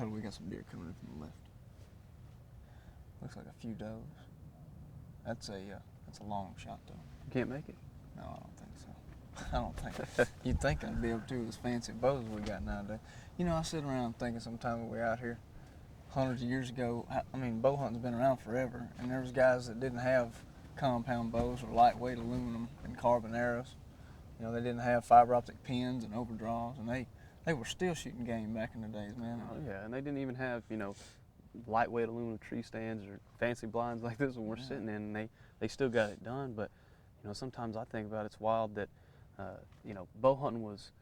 Cody, we got some deer coming in from the left. Looks like a few does. That's a long shot though. You can't make it? No, I don't think so. I don't think. You'd think I'd be able to with this fancy bows we got nowadays. You know, I sit around thinking sometime when we're out here, hundreds of years ago. I mean, bow hunting's been around forever, and there was guys that didn't have compound bows or lightweight aluminum and carbon arrows. You know, they didn't have fiber optic pins and overdraws, and they were still shooting game back in the days, man. Oh yeah, and they didn't even have, you know, lightweight aluminum tree stands or fancy blinds like this one we're sitting in, and they still got it done. But you know, sometimes I think about it's wild that you know, bow hunting was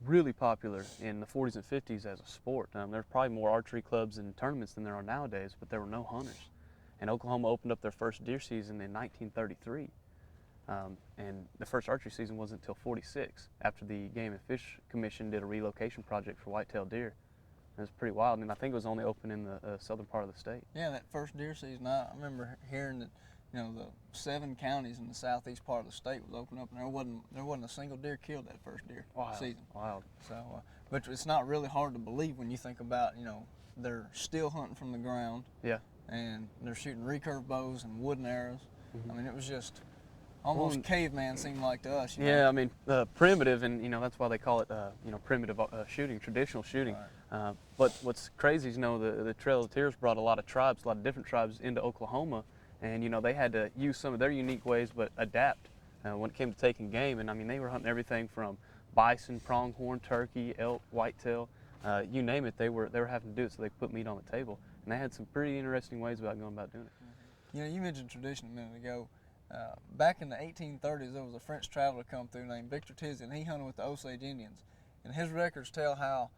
really popular in the 40s and 50s as a sport. There's probably more archery clubs and tournaments than there are nowadays, but there were no hunters. And Oklahoma opened up their first deer season in 1933. And the first archery season wasn't until 46, after the Game and Fish Commission did a relocation project for white-tailed deer. It was pretty wild, and I think it was only open in the southern part of the state. Yeah, that first deer season, I remember hearing that, you know, the 7 counties in the southeast part of the state was open up, and there wasn't a single deer killed that first deer season. Wild. So, but it's not really hard to believe when you think about, you know, they're still hunting from the ground. Yeah. And they're shooting recurve bows and wooden arrows. I mean, it was just almost caveman seemed like to us. You know? Yeah, I mean, primitive, and you know that's why they call it, you know, primitive shooting, traditional shooting. Right. But what's crazy is, you know, the Trail of Tears brought a lot of tribes, a lot of different tribes into Oklahoma, and you know they had to use some of their unique ways, but adapt when it came to taking game. And I mean, they were hunting everything from bison, pronghorn, turkey, elk, whitetail, you name it. They were having to do it, so they put meat on the table, and they had some pretty interesting ways about going about doing it. You know, you mentioned tradition a minute ago. Back in the 1830s, there was a French traveler come through named Victor Tizzy, and he hunted with the Osage Indians. And his records tell how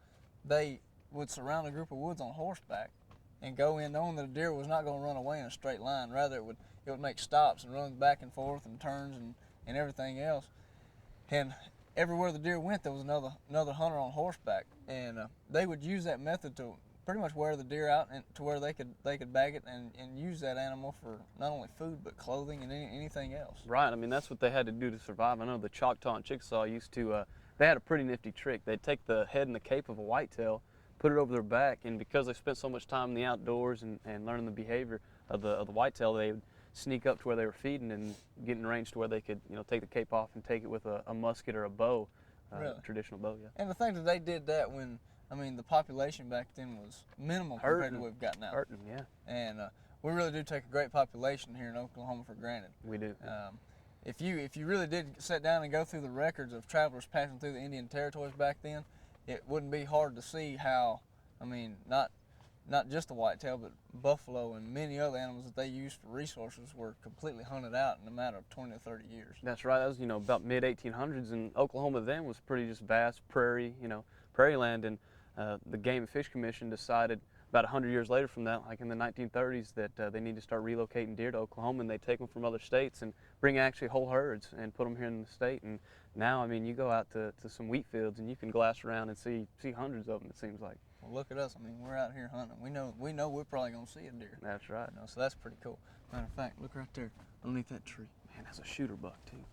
they would surround a group of woods on horseback and go in knowing that a deer was not going to run away in a straight line. Rather, it would make stops and runs back and forth and turns and everything else. And everywhere the deer went, there was another hunter on horseback, and they would use that method to pretty much wear the deer out and to where they could bag it and use that animal for not only food but clothing and anything else. Right. I mean, that's what they had to do to survive. I know the Choctaw and Chickasaw used to. They had a pretty nifty trick. They'd take the head and the cape of a whitetail, put it over their back, and because they spent so much time in the outdoors and learning the behavior of the whitetail, they would sneak up to where they were feeding and get in range to where they could, you know, take the cape off and take it with a musket or a bow, Really? Traditional bow. Yeah. And the thing that they did that when, I mean, the population back then was minimal compared to what we've got now. Hurting, yeah. And we really do take a great population here in Oklahoma for granted. We do. If you really did sit down and go through the records of travelers passing through the Indian territories back then, it wouldn't be hard to see how, I mean, not just the whitetail, but buffalo and many other animals that they used for resources were completely hunted out in a matter of 20 or 30 years. That's right. That was, you know, about mid-1800s, and Oklahoma then was pretty just vast prairie, you know, prairie land, and the Game and Fish Commission decided about 100 years later from that, like in the 1930s, that they need to start relocating deer to Oklahoma, and they take them from other states and bring actually whole herds and put them here in the state. And now, I mean, you go out to some wheat fields and you can glass around and see hundreds of them, it seems like. Well, look at us. I mean, we're out here hunting. We know we're probably going to see a deer. That's right. You know, so that's pretty cool. Matter of fact, look right there underneath that tree. Man, that's a shooter buck too.